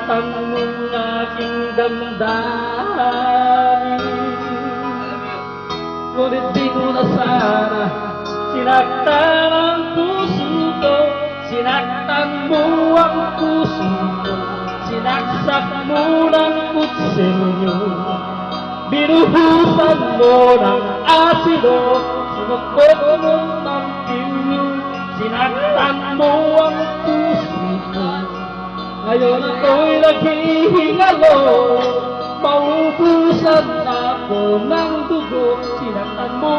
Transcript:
sinaktan mong aking damdamin. Ngunit di ko na sana sinaktan ang puso ko. Sinaktan mo ang puso ko, sinaksak mo ng kutsilyo, binuhusan mo ng asido, sinukot mo ng pilyo. Sinaktan mo ang puso ko, ngayon ako'y naghihingalo, maubusan ako ng dugo. Sinaktan mo